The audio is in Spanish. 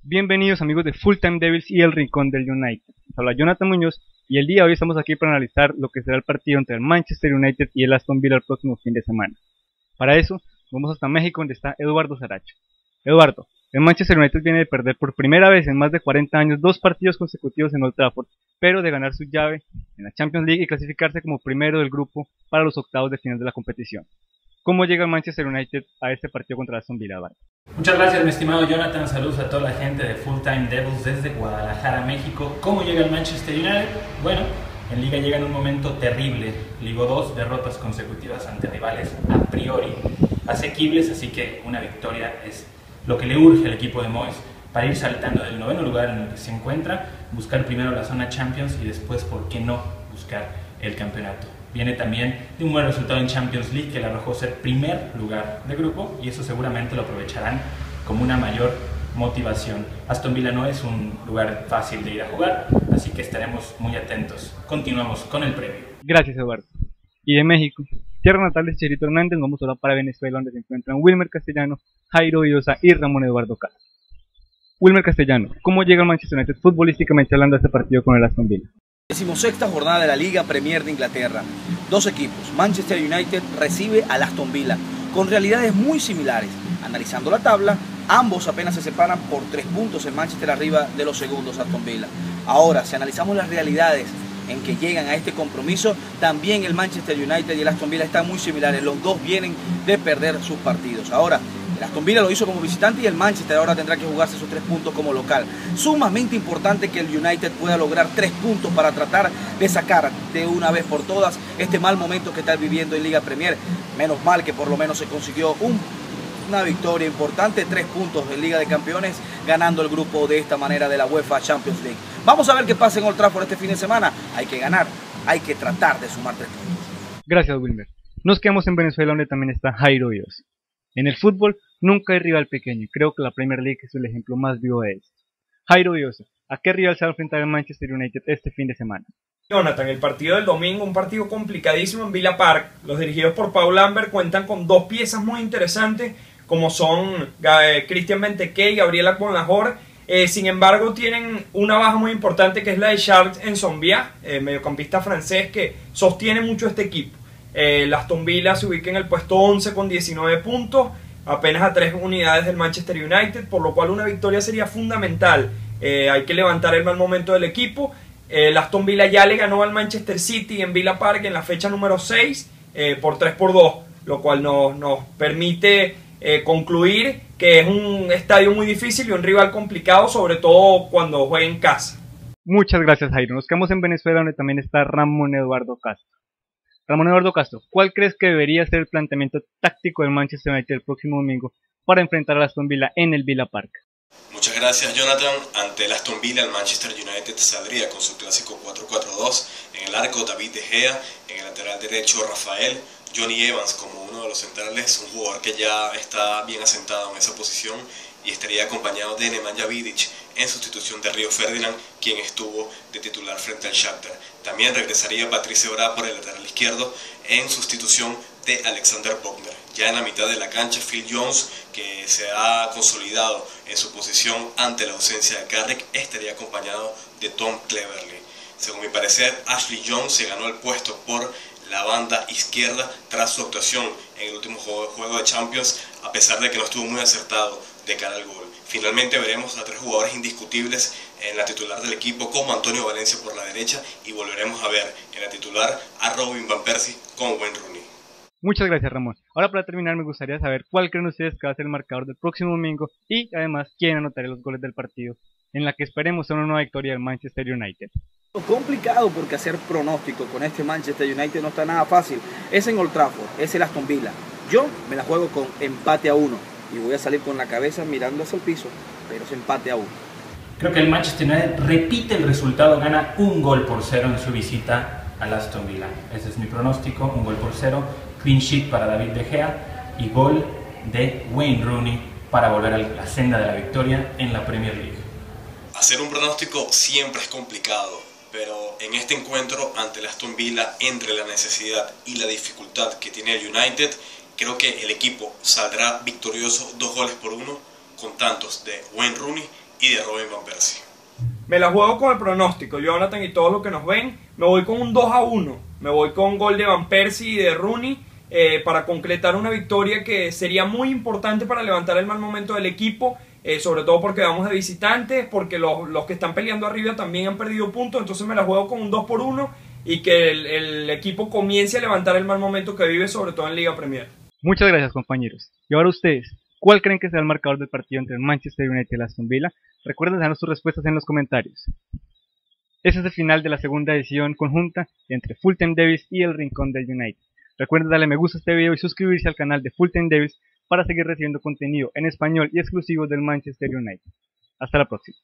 Bienvenidos amigos de Full Time Devils y el Rincón del United. Les habla Jonathan Muñoz y el día de hoy estamos aquí para analizar lo que será el partido entre el Manchester United y el Aston Villa el próximo fin de semana. Para eso, vamos hasta México donde está Eduardo Saracho. Eduardo, el Manchester United viene de perder por primera vez en más de 40 años 2 partidos consecutivos en Old Trafford, pero de ganar su llave en la Champions League y clasificarse como primero del grupo para los octavos de final de la competición. ¿Cómo llega el Manchester United a este partido contra Aston Villa? Muchas gracias, mi estimado Jonathan. Saludos a toda la gente de Full Time Devils desde Guadalajara, México. ¿Cómo llega el Manchester United? Bueno, en Liga llega en un momento terrible. Ligó 2 derrotas consecutivas ante rivales a priori asequibles, así que una victoria es lo que le urge al equipo de Moyes para ir saltando del 9º lugar en el que se encuentra, buscar primero la zona Champions y después, ¿por qué no?, buscar el campeonato. Viene también de un buen resultado en Champions League que le arrojó ser primer lugar de grupo y eso seguramente lo aprovecharán como una mayor motivación. Aston Villa no es un lugar fácil de ir a jugar, así que estaremos muy atentos. Continuamos con el previo. Gracias, Eduardo. Y de México, tierra natal de Chicharito Hernández, vamos ahora para Venezuela donde se encuentran Wilmer Castellano, Jairo Villosa y Ramón Eduardo Castro. Wilmer Castellano, ¿cómo llega el Manchester United futbolísticamente hablando a este partido con el Aston Villa? 16ª jornada de la Liga Premier de Inglaterra. Dos equipos, Manchester United recibe al Aston Villa, con realidades muy similares. Analizando la tabla, ambos apenas se separan por 3 puntos, el Manchester arriba de los segundos Aston Villa. Ahora, si analizamos las realidades en que llegan a este compromiso, también el Manchester United y el Aston Villa están muy similares. Los dos vienen de perder sus partidos. Ahora, el Aston Villa lo hizo como visitante y el Manchester ahora tendrá que jugarse esos 3 puntos como local. Sumamente importante que el United pueda lograr 3 puntos para tratar de sacar de una vez por todas este mal momento que está viviendo en Liga Premier. Menos mal que por lo menos se consiguió una victoria importante, 3 puntos en Liga de Campeones, ganando el grupo de esta manera de la UEFA Champions League. Vamos a ver qué pasa en Old Trafford este fin de semana. Hay que ganar, hay que tratar de sumar 3 puntos. Gracias, Wilmer. Nos quedamos en Venezuela donde también está Jairo Villosa. En el fútbol nunca hay rival pequeño y creo que la Premier League es el ejemplo más vivo de esto. Jairo Villosa, ¿a qué rival se va a enfrentar el Manchester United este fin de semana? Jonathan, el partido del domingo, un partido complicadísimo en Villa Park. Los dirigidos por Paul Lambert cuentan con 2 piezas muy interesantes como son Christian Benteke y Gabriel Agbonlahor. Sin embargo, tienen una baja muy importante que es la de Charles Nsonvia, mediocampista francés que sostiene mucho este equipo. El Aston Villa se ubica en el puesto 11 con 19 puntos, apenas a 3 unidades del Manchester United, por lo cual una victoria sería fundamental. Hay que levantar el mal momento del equipo. El Aston Villa ya le ganó al Manchester City en Villa Park en la fecha número 6 por 3-2, lo cual nos permite concluir que es un estadio muy difícil y un rival complicado, sobre todo cuando juegue en casa. Muchas gracias, Jairo. Nos quedamos en Venezuela donde también está Ramón Eduardo Castro. Ramón Eduardo Castro, ¿cuál crees que debería ser el planteamiento táctico del Manchester United el próximo domingo para enfrentar al Aston Villa en el Villa Park? Muchas gracias, Jonathan. Ante el Aston Villa, el Manchester United saldría con su clásico 4-4-2. En el arco, David De Gea. En el lateral derecho, Rafael. Johnny Evans como uno de los centrales, un jugador que ya está bien asentado en esa posición, y estaría acompañado de Nemanja Vidic en sustitución de Río Ferdinand, quien estuvo de titular frente al Shakhtar. También regresaría Patrice Evra por el lateral izquierdo en sustitución de Alexander Bogner. Ya en la mitad de la cancha, Phil Jones, que se ha consolidado en su posición ante la ausencia de Carrick, estaría acompañado de Tom Cleverley. Según mi parecer, Ashley Young se ganó el puesto por la banda izquierda tras su actuación en el último juego de Champions, a pesar de que no estuvo muy acertado de cara al gol. Finalmente veremos a 3 jugadores indiscutibles en la titular del equipo, como Antonio Valencia por la derecha, y volveremos a ver en la titular a Robin Van Persie con Wayne Rooney. Muchas gracias, Ramón. Ahora, para terminar, me gustaría saber cuál creen ustedes que va a ser el marcador del próximo domingo y además quién anotará los goles del partido, en la que esperemos una nueva victoria del Manchester United. Complicado porque hacer pronóstico con este Manchester United no está nada fácil. Es en Old Trafford, es el Aston Villa. Yo me la juego con empate a 1 y voy a salir con la cabeza mirando hacia el piso, pero es empate a 1. Creo que el Manchester United repite el resultado, gana 1-0 en su visita al Aston Villa. Ese es mi pronóstico, 1-0, clean sheet para David De Gea y gol de Wayne Rooney para volver a la senda de la victoria en la Premier League. Hacer un pronóstico siempre es complicado, pero en este encuentro ante el Aston Villa, entre la necesidad y la dificultad que tiene el United, creo que el equipo saldrá victorioso 2-1 con tantos de Wayne Rooney y de Robin Van Persie. Me la juego con el pronóstico, Jonathan y todos los que nos ven. Me voy con un 2-1. Me voy con gol de Van Persie y de Rooney para concretar una victoria que sería muy importante para levantar el mal momento del equipo. Sobre todo porque vamos de visitantes, porque los que están peleando arriba también han perdido puntos. Entonces me la juego con un 2-1 y que el equipo comience a levantar el mal momento que vive, sobre todo en Liga Premier. Muchas gracias, compañeros. Y ahora ustedes, ¿cuál creen que será el marcador del partido entre el Manchester United y el Aston Villa? Recuerden dejarnos sus respuestas en los comentarios. Ese es el final de la segunda edición conjunta entre Full Time Devils y el Rincón del United. Recuerden darle me gusta a este video y suscribirse al canal de Full Time Devils para seguir recibiendo contenido en español y exclusivo del Manchester United. Hasta la próxima.